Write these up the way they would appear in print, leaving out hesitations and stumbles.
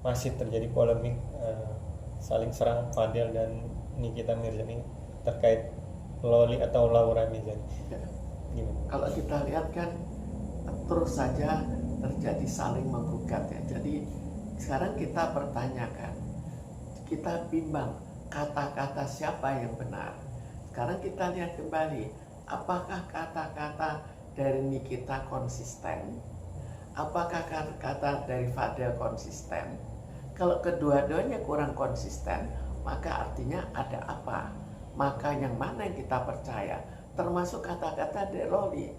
masih terjadi polemik saling serang Fadel dan Nikita Mirzani terkait Loli atau Laura Mirzani. Ya. Gimana? Kalau kita lihat kan terus saja terjadi saling menggugat ya. Jadi sekarang kita pertanyakan, kita bimbang kata-kata siapa yang benar. Sekarang kita lihat kembali, apakah kata-kata dari Nikita konsisten? Apakah kata-kata dari Fadel konsisten? Kalau kedua-duanya kurang konsisten, maka artinya ada apa? Maka yang mana yang kita percaya? Termasuk kata-kata dari Loli.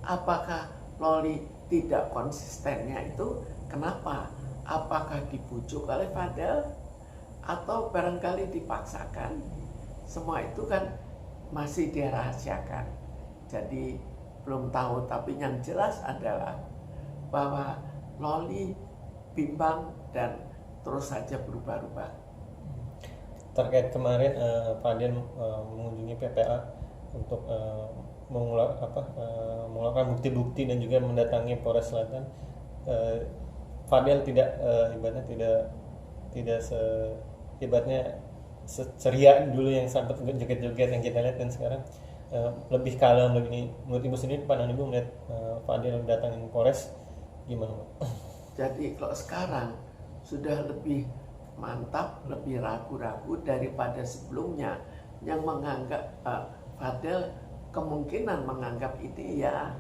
Apakah Loli tidak konsistennya itu kenapa? Apakah dibujuk oleh Fadel? Atau barangkali dipaksakan? Semua itu kan masih dirahasiakan. Jadi belum tahu, tapi yang jelas adalah bahwa Loli bimbang dan terus saja berubah-ubah. Terkait kemarin Fadel mengunjungi PPA untuk mengeluarkan bukti-bukti dan juga mendatangi Polres Selatan. Fadel tidak ibaratnya seceria dulu yang sempat joget-joget yang kita lihat, dan sekarang lebih kalem, lebih ini. Menurut Ibu sendiri, pandangan Ibu melihat Fadel datangin Polres gimana, Pak? Jadi kalau sekarang sudah lebih mantap, lebih ragu-ragu daripada sebelumnya yang menganggap Fadel kemungkinan menganggap itu ya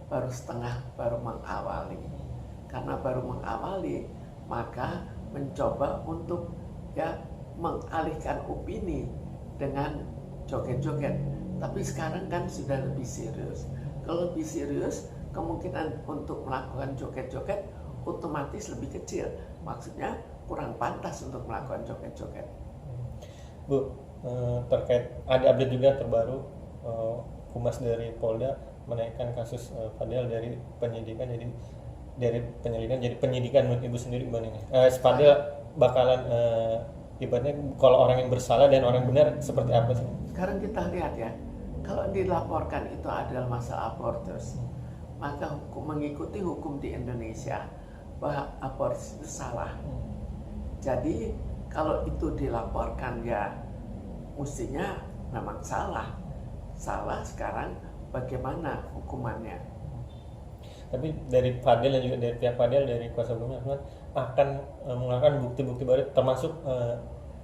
baru setengah, baru mengawali. Karena baru mengawali, maka mencoba untuk ya mengalihkan opini dengan joget-joget. Tapi sekarang kan sudah lebih serius. Kalau lebih serius, kemungkinan untuk melakukan joget-joget otomatis lebih kecil. Maksudnya kurang pantas untuk melakukan joget-joget. Bu, terkait ada update juga terbaru, Humas dari Polda menaikkan kasus Fadel dari penyelidikan jadi penyidikan. Menurut Ibu sendiri gimana ini? Fadel bakalan ibaratnya kalau orang yang bersalah dan orang benar seperti apa sih? Sekarang kita lihat ya, kalau dilaporkan itu adalah masalah abortus, maka mengikuti hukum di Indonesia bahwa abortus itu salah. Jadi kalau itu dilaporkan ya mestinya memang salah. Salah, sekarang bagaimana hukumannya? Tapi dari Fadel dan juga dari pihak Fadel, dari kuasa hukumnya akan mengeluarkan bukti-bukti baru, termasuk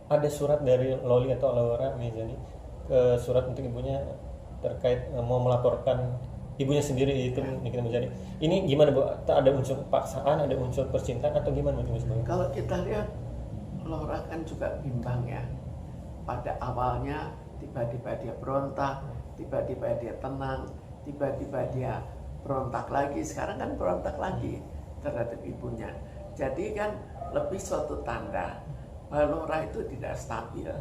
ada surat dari Loli atau Laura Mirzani ke surat untuk ibunya terkait mau melaporkan ibunya sendiri, itu Nikita Mirzani. Ini gimana, Bu? Ada unsur paksaan, ada unsur percintaan, atau gimana Bu sebenarnya? Kalau kita lihat, Laura kan juga bimbang ya. Pada awalnya tiba-tiba dia berontak, tiba-tiba dia tenang, tiba-tiba dia berontak lagi. Sekarang kan berontak lagi terhadap ibunya. Jadi kan lebih suatu tanda bahwa Laura itu tidak stabil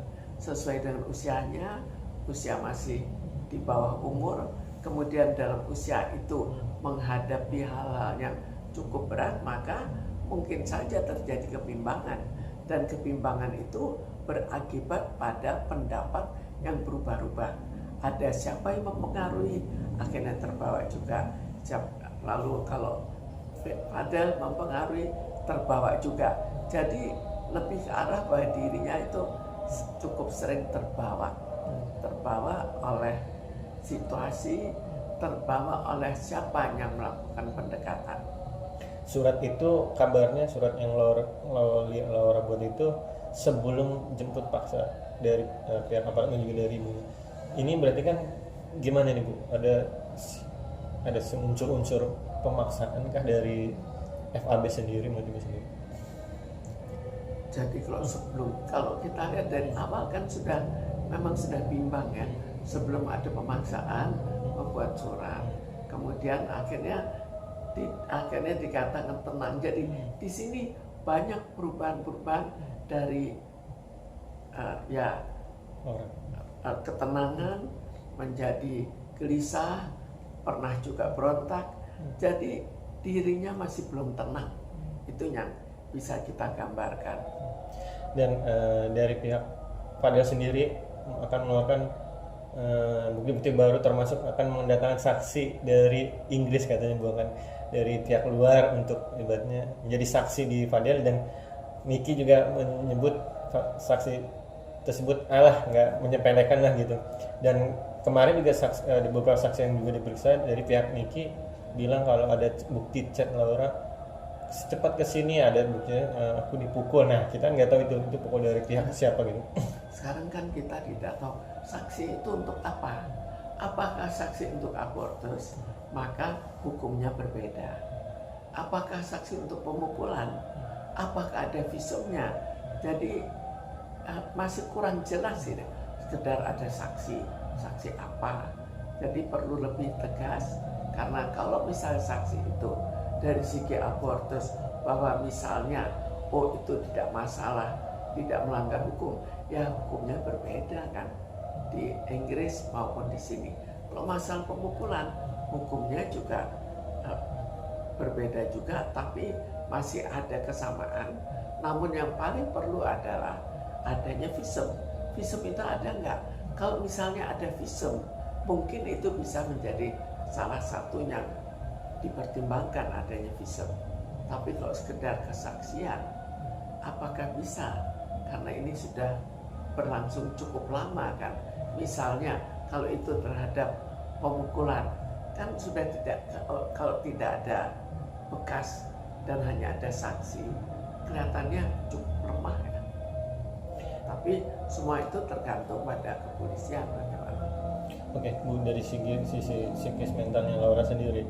sesuai dengan usianya. Usia masih di bawah umur, kemudian dalam usia itu menghadapi hal-hal yang cukup berat, maka mungkin saja terjadi kebimbangan. Dan kebimbangan itu berakibat pada pendapat yang berubah-ubah. Ada siapa yang mempengaruhi, akhirnya terbawa juga. Lalu kalau Fadel mempengaruhi, terbawa juga. Jadi lebih ke arah bahwa dirinya itu cukup sering terbawa oleh situasi, terbawa oleh siapa yang melakukan pendekatan. Surat itu kabarnya, surat yang Laura buat itu sebelum jemput paksa dari pihak aparat dan juga dari ibu. Ini berarti kan gimana nih, Bu? Ada unsur-unsur pemaksaan kah dari FAB sendiri, menurut Ibu sendiri? Jadi kalau kita lihat dari awal kan memang sudah bimbang ya. Sebelum ada pemaksaan membuat surat, kemudian akhirnya dikatakan tenang. Jadi di sini banyak perubahan-perubahan dari ketenangan menjadi gelisah, pernah juga berontak. Jadi dirinya masih belum tenang. Itu yang bisa kita gambarkan. Dan dari pihak Fadel sendiri akan mengeluarkan bukti-bukti baru, termasuk akan mendatangkan saksi dari Inggris katanya, bukan dari pihak luar, untuk ibaratnya menjadi saksi di Fadel. Dan Niki juga menyebut saksi tersebut nggak menyepelekan lah gitu. Dan kemarin juga di beberapa saksi yang juga diperiksa dari pihak Niki bilang kalau ada bukti chat Laura secepat kesini ada buktinya aku dipukul. Nah kita nggak tahu itu pukul dari pihak siapa gitu. Sekarang kan kita tidak tahu saksi itu untuk apa. Apakah saksi untuk abortus, maka hukumnya berbeda. Apakah saksi untuk pemukulan, apakah ada visumnya. Jadi masih kurang jelas ini. Sekedar ada saksi apa. Jadi perlu lebih tegas. Karena kalau misalnya saksi itu dari segi abortus bahwa misalnya itu tidak masalah, tidak melanggar hukum, ya hukumnya berbeda kan di Inggris maupun di sini. Kalau masalah pemukulan, hukumnya juga berbeda juga, tapi masih ada kesamaan. Namun yang paling perlu adalah adanya visum. Visum itu ada nggak? Kalau misalnya ada visum, mungkin itu bisa menjadi salah satu yang dipertimbangkan adanya visum. Tapi kalau sekedar kesaksian, apakah bisa? Karena ini sudah berlangsung cukup lama kan. Misalnya kalau itu terhadap pemukulan, kan sudah tidak, kalau tidak ada bekas dan hanya ada saksi, kelihatannya cukup lemah ya. Tapi semua itu tergantung pada kepolisian bagaimana. Oke, Bu, dari sisi psikis mentalnya Laura sendiri,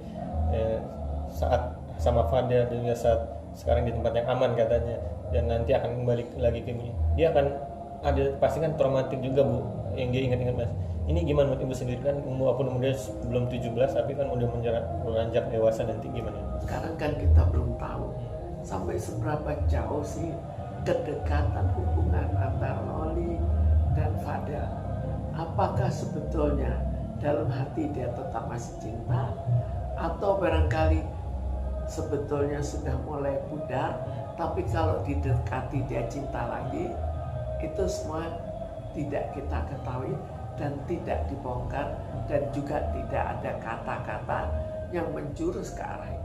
saat sama Fadel dan juga saat sekarang di tempat yang aman katanya, dan nanti akan kembali lagi ke ibunya, dia akan ada pasti kan traumatik juga Bu, yang dia ingat-ingat Mas. Ini gimana buat Ibu sendiri kan, walaupun umurnya belum 17 tapi kan udah menanjak dewasa, nanti gimana? Sekarang kan kita belum tahu sampai seberapa jauh sih kedekatan hubungan antara Loli dan Fadel. Apakah sebetulnya dalam hati dia tetap masih cinta, atau barangkali sebetulnya sudah mulai pudar, tapi kalau didekati dia cinta lagi. Itu semua tidak kita ketahui dan tidak dibongkar, dan juga tidak ada kata-kata yang menjurus ke arah itu.